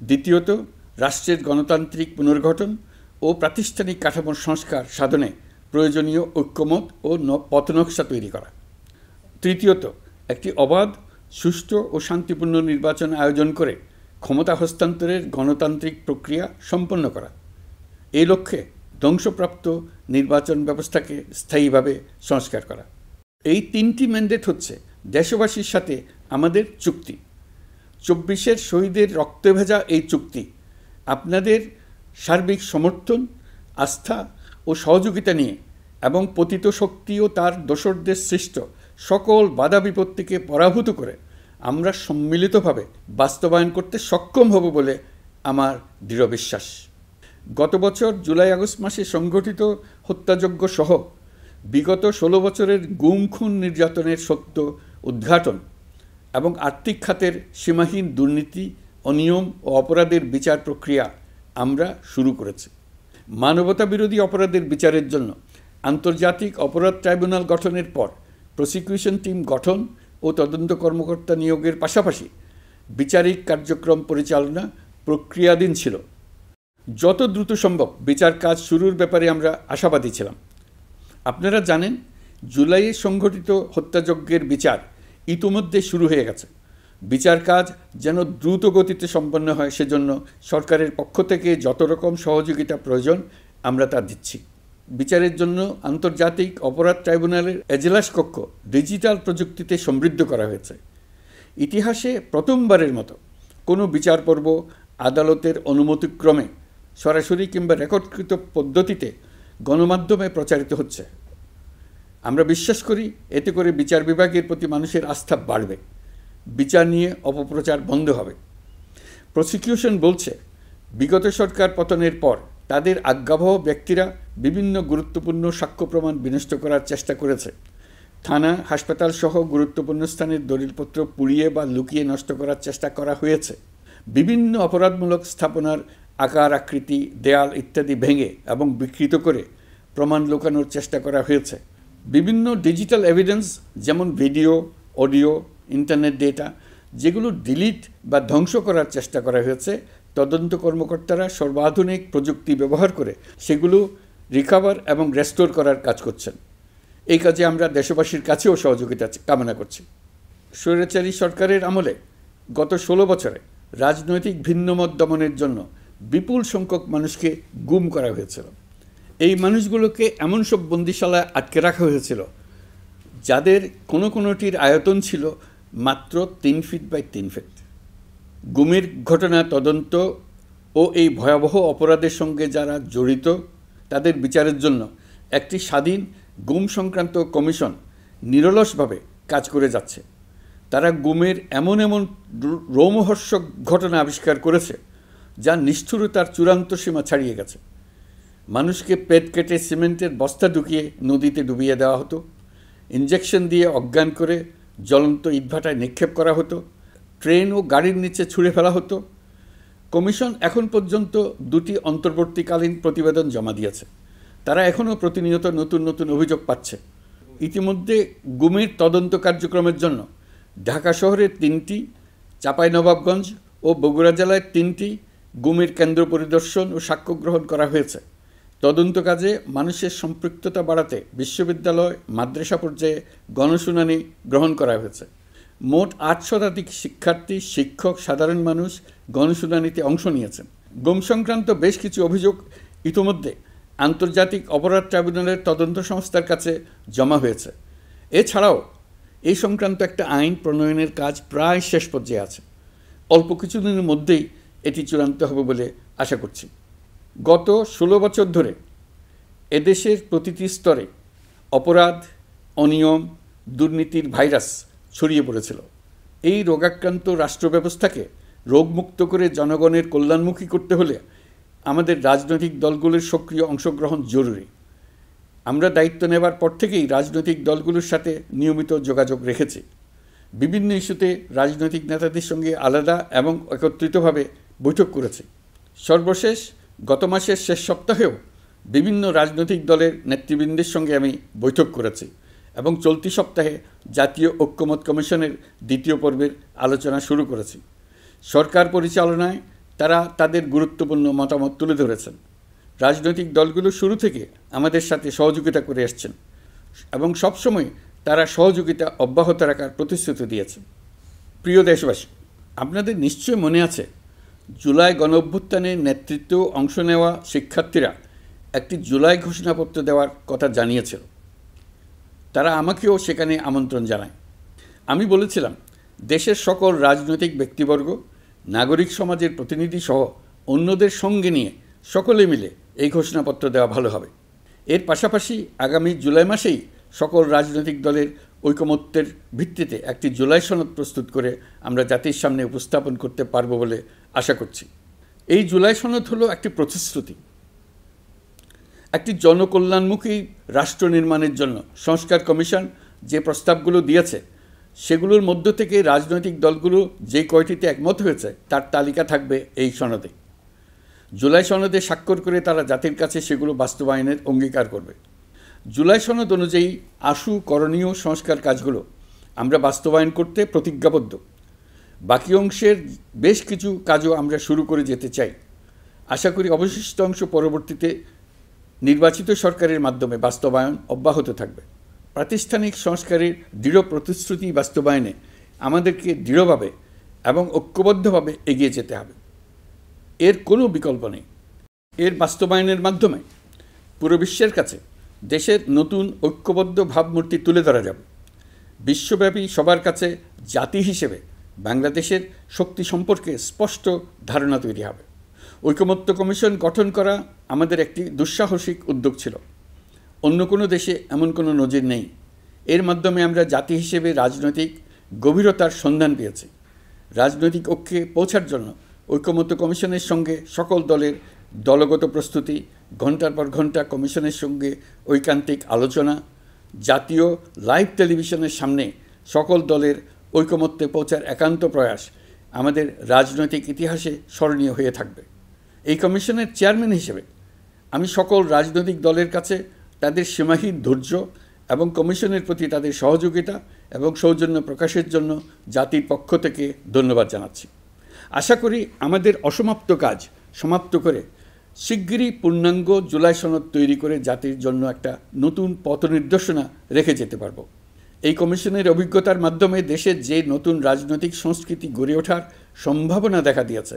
দ্বিতীয়ত, রাষ্ট্রের গণতান্ত্রিক পুনর্গঠন ও প্রাতিষ্ঠানিক কাঠামোর সংস্কার সাধনে প্রয়োজনীয় ঐক্যমত ও পথনকশা তৈরি করা। তৃতীয়ত, একটি অবাধ, সুষ্ঠু ও শান্তিপূর্ণ নির্বাচন আয়োজন করে ক্ষমতা হস্তান্তরের গণতান্ত্রিক প্রক্রিয়া সম্পন্ন করা। এই লক্ষ্যে ধ্বংসপ্রাপ্ত নির্বাচন ব্যবস্থাকে স্থায়ীভাবে সংস্কার করা। এই 3টি ম্যান্ডেট হচ্ছে দেশবাসীর সাথে আমাদের চুক্তি। 24-এর শহীদের রক্তে ভেজা এই চুক্তি আপনাদের সার্বিক সমর্থন, আস্থা ও সহযোগিতা নিয়ে এবং পতিত শক্তি ও তার দোসরদের সৃষ্ট সকল বাধা বিপত্তিকে পরাভূত করে আমরা সম্মিলিতভাবে বাস্তবায়ন করতে সক্ষম হব বলে আমার দৃঢ় বিশ্বাস। গত বছর জুলাই আগস্ট মাসে সংঘটিত হত্যাযজ্ঞ সহ বিগত 16 বছরের গুম খুন নির্যাতনের সত্য উদ্ঘাটন এবং আর্থিক খাতের সীমাহীন দুর্নীতি, অনিয়ম ও অপরাধের বিচার প্রক্রিয়া আমরা শুরু করেছি। মানবতা বিরোধী অপরাধের বিচারের জন্য আন্তর্জাতিক অপরাধ ট্রাইব্যুনাল গঠনের পর প্রসিকিউশন টিম গঠন ও তদন্ত কর্মকর্তা নিয়োগের পাশাপাশি বিচারিক কার্যক্রম পরিচালনা প্রক্রিয়াধীন ছিল। যত দ্রুত সম্ভব বিচার কাজ শুরুর ব্যাপারে আমরা আশাবাদী ছিলাম। আপনারা জানেন, জুলাইয়ে সংঘটিত হত্যাযজ্ঞের বিচার ইতিমধ্যে শুরু হয়ে গেছে। বিচার কাজ যেন দ্রুত গতিতে সম্পন্ন হয় সেজন্য সরকারের পক্ষ থেকে যত রকম সহযোগিতা প্রয়োজন আমরা তা দিচ্ছি। বিচারের জন্য আন্তর্জাতিক অপরাধ ট্রাইব্যুনালের এজলাস কক্ষ ডিজিটাল প্রযুক্তিতে সমৃদ্ধ করা হয়েছে। ইতিহাসে প্রথমবারের মতো কোনো বিচার পর্ব আদালতের অনুমতিক্রমে সরাসরি কিংবা রেকর্ডকৃত পদ্ধতিতে গণমাধ্যমে প্রচারিত হচ্ছে। আমরা বিশ্বাস করি এতে করে বিচার বিভাগের প্রতি মানুষের আস্থা বাড়বে, বিচার নিয়ে অপপ্রচার বন্ধ হবে। প্রসিকিউশন বলছে, বিগত সরকার পতনের পর তাদের আজ্ঞাবহ ব্যক্তিরা বিভিন্ন গুরুত্বপূর্ণ সাক্ষ্য প্রমাণ বিনষ্ট করার চেষ্টা করেছে। থানা, হাসপাতাল সহ গুরুত্বপূর্ণ স্থানের দলিলপত্র পুড়িয়ে বা লুকিয়ে নষ্ট করার চেষ্টা করা হয়েছে। বিভিন্ন অপরাধমূলক স্থাপনার আকার, আকৃতি, দেয়াল ইত্যাদি ভেঙে এবং বিকৃত করে প্রমাণ লুকানোর চেষ্টা করা হয়েছে। বিভিন্ন ডিজিটাল এভিডেন্স যেমন ভিডিও, অডিও, ইন্টারনেট ডেটা যেগুলো ডিলিট বা ধ্বংস করার চেষ্টা করা হয়েছে, তদন্ত কর্মকর্তারা সর্বাধুনিক প্রযুক্তি ব্যবহার করে সেগুলো রিকভার এবং রেস্টোর করার কাজ করছেন। এই কাজে আমরা দেশবাসীর কাছেও সহযোগিতা কামনা করছি। স্বৈরাচারী সরকারের আমলে গত 16 বছরে রাজনৈতিক ভিন্নমত দমনের জন্য বিপুল সংখ্যক মানুষকে গুম করা হয়েছিল। এই মানুষগুলোকে এমন সব বন্দিশালায় আটকে রাখা হয়েছিল যাদের কোনোটির আয়তন ছিল মাত্র 3 ফিট বাই 3 ফিট। গুমের ঘটনা তদন্ত ও এই ভয়াবহ অপরাধের সঙ্গে যারা জড়িত তাদের বিচারের জন্য একটি স্বাধীন গুম সংক্রান্ত কমিশন নিরলসভাবে কাজ করে যাচ্ছে। তারা গুমের এমন রোমহর্ষক ঘটনা আবিষ্কার করেছে যা নিষ্ঠুরতার চূড়ান্ত সীমা ছাড়িয়ে গেছে। মানুষকে পেট কেটে সিমেন্টের বস্তা ঢুকিয়ে নদীতে ডুবিয়ে দেওয়া হতো, ইঞ্জেকশন দিয়ে অজ্ঞান করে জ্বলন্ত ইটভাটায় নিক্ষেপ করা হতো, ট্রেন ও গাড়ির নিচে ছুঁড়ে ফেলা হতো। কমিশন এখন পর্যন্ত 2টি অন্তর্বর্তীকালীন প্রতিবেদন জমা দিয়েছে। তারা এখনও প্রতিনিয়ত নতুন অভিযোগ পাচ্ছে। ইতিমধ্যে গুমের তদন্ত কার্যক্রমের জন্য ঢাকা শহরে 3টি, চাঁপাইনবাবগঞ্জ ও বগুড়া জেলায় 3টি গুমের কেন্দ্র পরিদর্শন ও সাক্ষ্য গ্রহণ করা হয়েছে। তদন্ত কাজে মানুষের সম্পৃক্ততা বাড়াতে বিশ্ববিদ্যালয়, মাদ্রাসা পর্যায়ে গণশুনানি গ্রহণ করা হয়েছে। মোট 8 শতাধিক শিক্ষার্থী, শিক্ষক, সাধারণ মানুষ গণশুনানিতে অংশ নিয়েছেন। গুম সংক্রান্ত বেশ কিছু অভিযোগ ইতিমধ্যে আন্তর্জাতিক অপরাধ ট্রাইব্যুনালের তদন্ত সংস্থার কাছে জমা হয়েছে। এছাড়াও এই সংক্রান্ত একটা আইন প্রণয়নের কাজ প্রায় শেষ পর্যায়ে আছে। অল্প কিছুদিনের মধ্যেই এটি চূড়ান্ত হবে বলে আশা করছি। গত 16 বছর ধরে এদেশের প্রতিটি স্তরে অপরাধ, অনিয়ম, দুর্নীতির ভাইরাস ছড়িয়ে পড়েছিল। এই রোগাক্রান্ত রাষ্ট্র ব্যবস্থাকে রোগমুক্ত করে জনগণের কল্যাণমুখী করতে হলে আমাদের রাজনৈতিক দলগুলোর সক্রিয় অংশগ্রহণ জরুরি। আমরা দায়িত্ব নেবার পর থেকেই রাজনৈতিক দলগুলোর সাথে নিয়মিত যোগাযোগ রেখেছি। বিভিন্ন ইস্যুতে রাজনৈতিক নেতাদের সঙ্গে আলাদা এবং একত্রিতভাবে বৈঠক করেছি। সর্বশেষ গত মাসের শেষ সপ্তাহেও বিভিন্ন রাজনৈতিক দলের নেতৃবৃন্দের সঙ্গে আমি বৈঠক করেছি এবং চলতি সপ্তাহে জাতীয় ঐক্যমত কমিশনের 2য় পর্বের আলোচনা শুরু করেছি। সরকার পরিচালনায় তারা তাদের গুরুত্বপূর্ণ মতামত তুলে ধরেছেন। রাজনৈতিক দলগুলো শুরু থেকে আমাদের সাথে সহযোগিতা করে আসছেন এবং সবসময় তারা সহযোগিতা অব্যাহত রাখার প্রতিশ্রুতি দিয়েছেন। প্রিয় দেশবাসী, আপনাদের নিশ্চয় মনে আছে জুলাই গণঅভ্যুত্থানের নেতৃত্ব অংশ নেওয়া শিক্ষার্থীরা একটি জুলাই ঘোষণাপত্র দেওয়ার কথা জানিয়েছিল। তারা আমাকেও সেখানে আমন্ত্রণ জানায়। আমি বলেছিলাম দেশের সকল রাজনৈতিক ব্যক্তিবর্গ, নাগরিক সমাজের প্রতিনিধি সহ অন্যদের সঙ্গে নিয়ে সকলে মিলে এই ঘোষণাপত্র দেওয়া ভালো হবে। এর পাশাপাশি আগামী জুলাই মাসেই সকল রাজনৈতিক দলের ঐকমত্যের ভিত্তিতে একটি জুলাই সনদ প্রস্তুত করে আমরা জাতির সামনে উপস্থাপন করতে পারব বলে আশা করছি। এই জুলাই সনদ হলো একটি প্রতিশ্রুতি, একটি জনকল্যাণমুখী রাষ্ট্র নির্মাণের জন্য সংস্কার কমিশন যে প্রস্তাবগুলো দিয়েছে সেগুলোর মধ্য থেকে রাজনৈতিক দলগুলো যে কয়টিতে একমত হয়েছে তার তালিকা থাকবে এই সনদে। জুলাই সনদে স্বাক্ষর করে তারা জাতির কাছে সেগুলো বাস্তবায়নের অঙ্গীকার করবে। জুলাই সনদ অনুযায়ী আশু করণীয় সংস্কার কাজগুলো আমরা বাস্তবায়ন করতে প্রতিজ্ঞাবদ্ধ। বাকি অংশের বেশ কিছু কাজও আমরা শুরু করে যেতে চাই। আশা করি অবশিষ্ট অংশ পরবর্তীতে নির্বাচিত সরকারের মাধ্যমে বাস্তবায়ন অব্যাহত থাকবে। প্রাতিষ্ঠানিক সংস্কারের দৃঢ় প্রতিশ্রুতি বাস্তবায়নে আমাদেরকে দৃঢ়ভাবে এবং ঐক্যবদ্ধভাবে এগিয়ে যেতে হবে। এর কোনো বিকল্প নেই। এর বাস্তবায়নের মাধ্যমে পুরো বিশ্বের কাছে দেশের নতুন ঐক্যবদ্ধ ভাবমূর্তি তুলে ধরা যাবে। বিশ্বব্যাপী সবার কাছে জাতি হিসেবে বাংলাদেশের শক্তি সম্পর্কে স্পষ্ট ধারণা তৈরি হবে। ঐকমত্য কমিশন গঠন করা আমাদের একটি দুঃসাহসিক উদ্যোগ ছিল। অন্য কোনো দেশে এমন কোনো নজির নেই। এর মাধ্যমে আমরা জাতি হিসেবে রাজনৈতিক গভীরতার সন্ধান পেয়েছি। রাজনৈতিক ঐক্যে পৌঁছার জন্য ঐকমত্য কমিশনের সঙ্গে সকল দলের দলগত প্রস্তুতি, ঘণ্টার পর ঘণ্টা কমিশনের সঙ্গে ঐকান্তিক আলোচনা, জাতীয় লাইভ টেলিভিশনের সামনে সকল দলের ঐকমত্যে পৌঁছার একান্ত প্রয়াস আমাদের রাজনৈতিক ইতিহাসে স্মরণীয় হয়ে থাকবে। এই কমিশনের চেয়ারম্যান হিসেবে আমি সকল রাজনৈতিক দলের কাছে তাদের সীমাহীন ধৈর্য এবং কমিশনের প্রতি তাদের সহযোগিতা এবং সৌজন্য প্রকাশের জন্য জাতির পক্ষ থেকে ধন্যবাদ জানাচ্ছি। আশা করি আমাদের অসমাপ্ত কাজ সমাপ্ত করে শিগগিরই পূর্ণাঙ্গ জুলাই সনদ তৈরি করে জাতির জন্য একটা নতুন পথ নির্দেশনা রেখে যেতে পারব। এই কমিশনের অভিজ্ঞতার মাধ্যমে দেশের যে নতুন রাজনৈতিক সংস্কৃতি গড়ে ওঠার সম্ভাবনা দেখা দিয়েছে,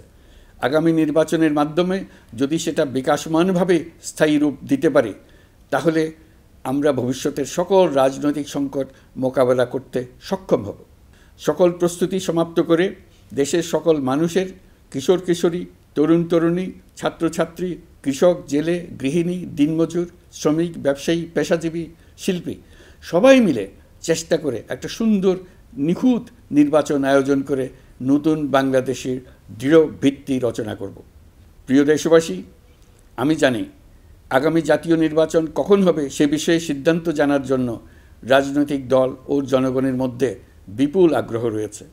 আগামী নির্বাচনের মাধ্যমে যদি সেটা বিকাশমানভাবে স্থায়ী রূপ দিতে পারে তাহলে আমরা ভবিষ্যতের সকল রাজনৈতিক সংকট মোকাবেলা করতে সক্ষম হব। সকল প্রস্তুতি সমাপ্ত করে দেশের সকল মানুষের, কিশোর কিশোরী, তরুণ তরুণী, ছাত্রছাত্রী, কৃষক, জেলে, গৃহিণী, দিনমজুর, শ্রমিক, ব্যবসায়ী, পেশাজীবী, শিল্পী সবাই মিলে চেষ্টা করে একটা সুন্দর নিখুঁত নির্বাচন আয়োজন করে নতুন বাংলাদেশের দৃঢ় ভিত্তি রচনা করব। প্রিয় দেশবাসী, আমি জানি আগামী জাতীয় নির্বাচন কখন হবে সে বিষয়ে সিদ্ধান্ত জানার জন্য রাজনৈতিক দল ও জনগণের মধ্যে বিপুল আগ্রহ রয়েছে।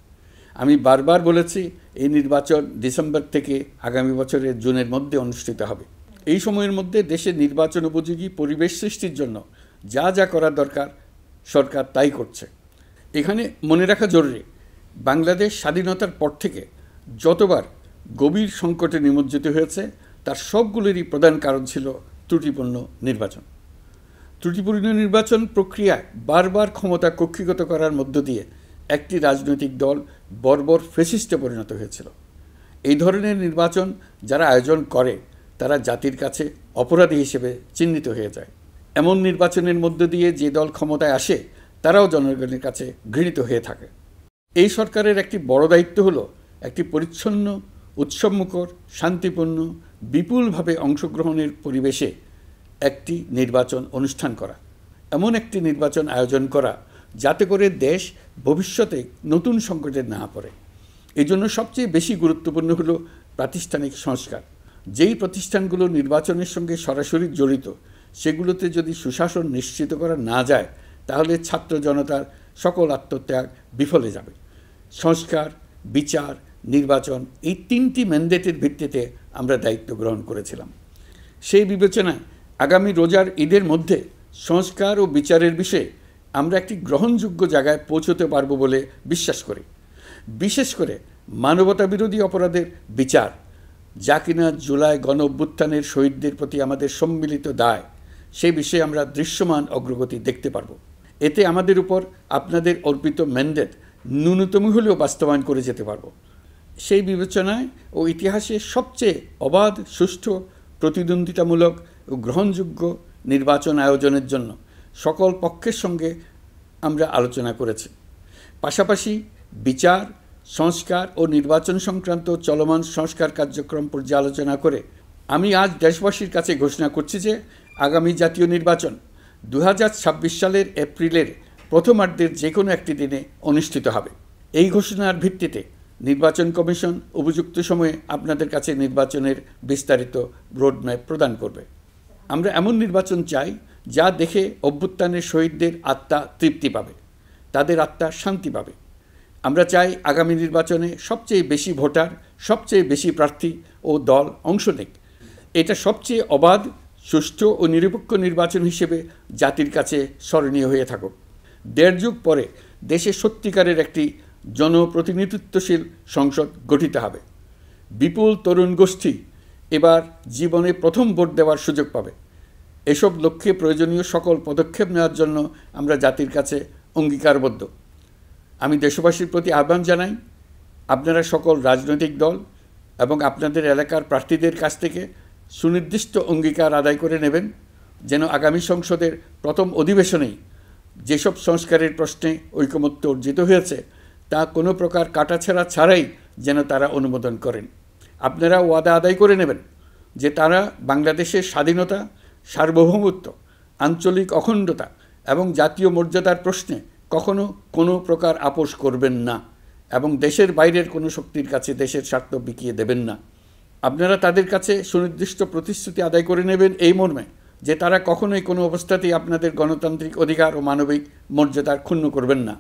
আমি বারবার বলেছি এই নির্বাচন ডিসেম্বর থেকে আগামী বছরের জুনের মধ্যে অনুষ্ঠিত হবে। এই সময়ের মধ্যে দেশের নির্বাচন উপযোগী পরিবেশ সৃষ্টির জন্য যা যা করা দরকার সরকার তাই করছে। এখানে মনে রাখা জরুরি, বাংলাদেশ স্বাধীনতার পর থেকে যতবার গভীর সংকটে নিমজ্জিত হয়েছে তার সবগুলোরই প্রধান কারণ ছিল ত্রুটিপূর্ণ নির্বাচন। ত্রুটিপূর্ণ নির্বাচন প্রক্রিয়ায় বারবার ক্ষমতা কক্ষিগত করার মধ্য দিয়ে একটি রাজনৈতিক দল বর্বর ফ্যাসিস্টে পরিণত হয়েছিল। এই ধরনের নির্বাচন যারা আয়োজন করে তারা জাতির কাছে অপরাধী হিসেবে চিহ্নিত হয়ে যায়। এমন নির্বাচনের মধ্য দিয়ে যে দল ক্ষমতায় আসে তারাও জনগণের কাছে ঘৃণিত হয়ে থাকে। এই সরকারের একটি বড় দায়িত্ব হলো একটি পরিচ্ছন্ন, উৎসবমুখর, শান্তিপূর্ণ, বিপুলভাবে অংশগ্রহণের পরিবেশে একটি নির্বাচন অনুষ্ঠান করা, এমন একটি নির্বাচন আয়োজন করা যাতে করে দেশ ভবিষ্যতে নতুন সংকটে না পড়ে। এই জন্য সবচেয়ে বেশি গুরুত্বপূর্ণ হলো প্রাতিষ্ঠানিক সংস্কার। যেই প্রতিষ্ঠানগুলো নির্বাচনের সঙ্গে সরাসরি জড়িত সেগুলোতে যদি সুশাসন নিশ্চিত করা না যায় তাহলে ছাত্র জনতার সকল আত্মত্যাগ বিফলে যাবে। সংস্কার, বিচার, নির্বাচন এই তিনটি ম্যান্ডেটের ভিত্তিতে আমরা দায়িত্ব গ্রহণ করেছিলাম। সেই বিবেচনায় আগামী রোজার ঈদের মধ্যে সংস্কার ও বিচারের বিষয়ে আমরা একটি গ্রহণযোগ্য জায়গায় পৌঁছতে পারব বলে বিশ্বাস করি। বিশেষ করে মানবতা বিরোধী অপরাধের বিচার, যা কিনা জুলাই গণ অভ্যুত্থানের শহীদদের প্রতি আমাদের সম্মিলিত দায়, সেই বিষয়ে আমরা দৃশ্যমান অগ্রগতি দেখতে পারব। এতে আমাদের উপর আপনাদের অর্পিত ম্যান্ডেট ন্যূনতম হলেও বাস্তবায়ন করে যেতে পারব। সেই বিবেচনায় ও ইতিহাসে সবচেয়ে অবাধ, সুষ্ঠু, প্রতিদ্বন্দ্বিতামূলক ও গ্রহণযোগ্য নির্বাচন আয়োজনের জন্য সকল পক্ষের সঙ্গে আমরা আলোচনা করেছি। পাশাপাশি বিচার, সংস্কার ও নির্বাচন সংক্রান্ত চলমান সংস্কার কার্যক্রম পর্যালোচনা করে আমি আজ দেশবাসীর কাছে ঘোষণা করছি যে আগামী জাতীয় নির্বাচন 2026 সালের এপ্রিলের প্রথমার্ধের যে কোনো একটি দিনে অনুষ্ঠিত হবে। এই ঘোষণার ভিত্তিতে নির্বাচন কমিশন উপযুক্ত সময়ে আপনাদের কাছে নির্বাচনের বিস্তারিত রোডম্যাপ প্রদান করবে। আমরা এমন নির্বাচন চাই যা দেখে অভ্যুত্থানের শহীদদের আত্মা তৃপ্তি পাবে, তাদের আত্মা শান্তি পাবে। আমরা চাই আগামী নির্বাচনে সবচেয়ে বেশি ভোটার, সবচেয়ে বেশি প্রার্থী ও দল অংশ নেক। এটা সবচেয়ে অবাধ, সুষ্ঠু ও নিরপেক্ষ নির্বাচন হিসেবে জাতির কাছে স্মরণীয় হয়ে থাকুক। 1.5 যুগ পরে দেশে সত্যিকারের একটি জনপ্রতিনিধিত্বশীল সংসদ গঠিত হবে। বিপুল তরুণ গোষ্ঠী এবার জীবনে প্রথম ভোট দেওয়ার সুযোগ পাবে। এসব লক্ষ্যে প্রয়োজনীয় সকল পদক্ষেপ নেওয়ার জন্য আমরা জাতির কাছে অঙ্গীকারবদ্ধ। আমি দেশবাসীর প্রতি আহ্বান জানাই, আপনারা সকল রাজনৈতিক দল এবং আপনাদের এলাকার প্রার্থীদের কাছ থেকে সুনির্দিষ্ট অঙ্গীকার আদায় করে নেবেন, যেন আগামী সংসদের প্রথম অধিবেশনেই যেসব সংস্কারের প্রশ্নে ঐকমত্য অর্জিত হয়েছে তা কোনো প্রকার কাটাছেঁড়া ছাড়াই যেন তারা অনুমোদন করেন। আপনারা ওয়াদা আদায় করে নেবেন যে তারা বাংলাদেশের স্বাধীনতা, সার্বভৌমত্ব, আঞ্চলিক অখণ্ডতা এবং জাতীয় মর্যাদার প্রশ্নে কখনো কোনো প্রকার আপোষ করবেন না এবং দেশের বাইরের কোনো শক্তির কাছে দেশের স্বার্থ বিকিয়ে দেবেন না। আপনারা তাদের কাছে সুনির্দিষ্ট প্রতিশ্রুতি আদায় করে নেবেন এই মর্মে যে তারা কখনোই কোনো অবস্থাতেই আপনাদের গণতান্ত্রিক অধিকার ও মানবিক মর্যাদার ক্ষুণ্ণ করবেন না।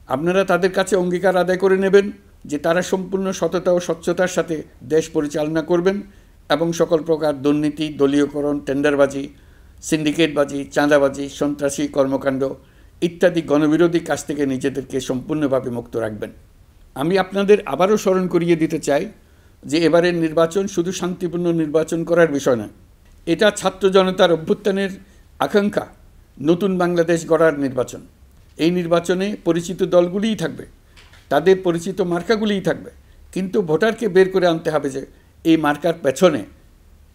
আপনারা তাদের কাছে অঙ্গীকার আদায় করে নেবেন যে তারা সম্পূর্ণ সততা ও স্বচ্ছতার সাথে দেশ পরিচালনা করবেন এবং সকল প্রকার দুর্নীতি, দলীয়করণ, টেন্ডারবাজি, সিন্ডিকেটবাজি, চাঁদাবাজি, সন্ত্রাসী কর্মকাণ্ড ইত্যাদি গণবিরোধী কাজ থেকে নিজেদেরকে সম্পূর্ণভাবে মুক্ত রাখবেন। আমি আপনাদের আবারও স্মরণ করিয়ে দিতে চাই যে এবারের নির্বাচন শুধু শান্তিপূর্ণ নির্বাচন করার বিষয় নয়, এটা ছাত্র জনতার অভ্যুত্থানের আকাঙ্ক্ষা নতুন বাংলাদেশ গড়ার নির্বাচন। এই নির্বাচনে পরিচিত দলগুলিই থাকবে, তাদের পরিচিত মার্কাগুলিই থাকবে, কিন্তু ভোটারকে বের করে আনতে হবে যে এই মার্কার পেছনে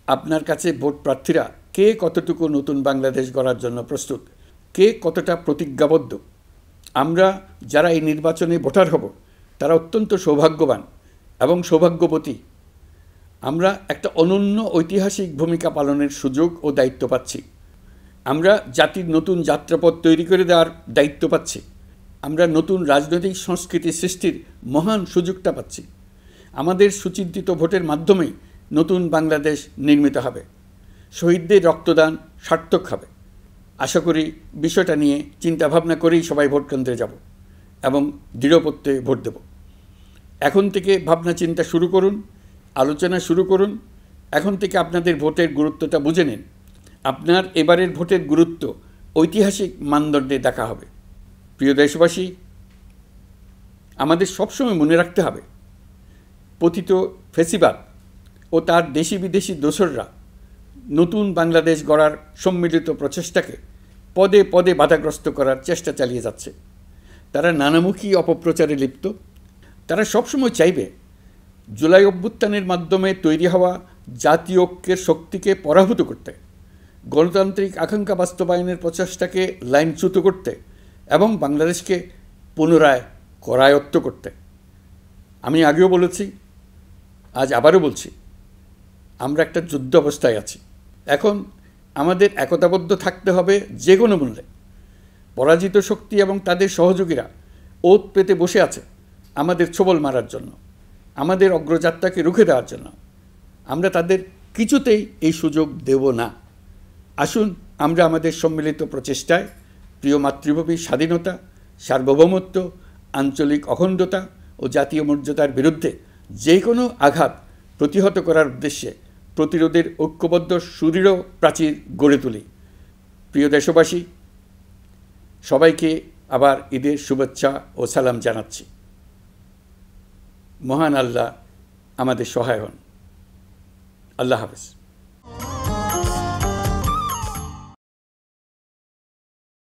আপনার কাছে ভোট প্রার্থীরা কে কতটুকু নতুন বাংলাদেশ গড়ার জন্য প্রস্তুত, কে কতটা প্রতিজ্ঞাবদ্ধ। আমরা যারা এই নির্বাচনে ভোটার হব তারা অত্যন্ত সৌভাগ্যবান এবং সৌভাগ্যবতী। আমরা একটা অনন্য ঐতিহাসিক ভূমিকা পালনের সুযোগ ও দায়িত্ব পাচ্ছি। আমরা জাতির নতুন যাত্রাপথ তৈরি করে দেওয়ার দায়িত্ব পাচ্ছি। আমরা নতুন রাজনৈতিক সংস্কৃতি সৃষ্টির মহান সুযোগটা পাচ্ছি। আমাদের সুচিন্তিত ভোটের মাধ্যমেই নতুন বাংলাদেশ নির্মিত হবে। শহীদদের রক্তদান সার্থক হবে। আশা করি বিষয়টা নিয়ে চিন্তাভাবনা করেই সবাই ভোট কেন্দ্রে যাব এবং দৃঢ়প্রত্যয়ে ভোট দেব। এখন থেকে ভাবনা চিন্তা শুরু করুন, আলোচনা শুরু করুন। এখন থেকে আপনাদের ভোটের গুরুত্বটা বুঝে নিন। আপনার এবারের ভোটের গুরুত্ব ঐতিহাসিক মানদণ্ডে দেখা হবে। প্রিয় দেশবাসী, আমাদের সবসময় মনে রাখতে হবে পতিত ফ্যাসিবাদ ও তার দেশি বিদেশি দোসররা নতুন বাংলাদেশ গড়ার সম্মিলিত প্রচেষ্টাকে পদে পদে বাধাগ্রস্ত করার চেষ্টা চালিয়ে যাচ্ছে। তারা নানামুখী অপপ্রচারে লিপ্ত। তারা সবসময় চাইবে জুলাই অভ্যুত্থানের মাধ্যমে তৈরি হওয়া জাতীয় ঐক্যের শক্তিকে পরাভূত করতে, গণতান্ত্রিক আকাঙ্ক্ষা বাস্তবায়নের প্রচেষ্টাকে লাইনচ্যুত করতে এবং বাংলাদেশকে পুনরায় করায়ত্ত করতে। আমি আগেও বলেছি, আজ আবারও বলছি, আমরা একটা যুদ্ধ অবস্থায় আছি। এখন আমাদের একতাবদ্ধ থাকতে হবে যে কোনো মূল্যে। পরাজিত শক্তি এবং তাদের সহযোগীরা ওত পেতে বসে আছে আমাদের ছোবল মারার জন্য, আমাদের অগ্রযাত্রাকে রুখে দেওয়ার জন্য। আমরা তাদের কিছুতেই এই সুযোগ দেব না। আসুন আমরা আমাদের সম্মিলিত প্রচেষ্টায় প্রিয় মাতৃভূমির স্বাধীনতা, সার্বভৌমত্ব, আঞ্চলিক অখণ্ডতা ও জাতীয় মর্যাদার বিরুদ্ধে যে কোনো আঘাত প্রতিহত করার উদ্দেশ্যে প্রতিরোধের ঐক্যবদ্ধ সুদৃঢ় প্রাচীর গড়ে তুলি। প্রিয় দেশবাসী, সবাইকে আবার ঈদের শুভেচ্ছা ও সালাম জানাচ্ছি। মহান আল্লাহ আমাদের সহায় হন। আল্লাহ হাফেজ।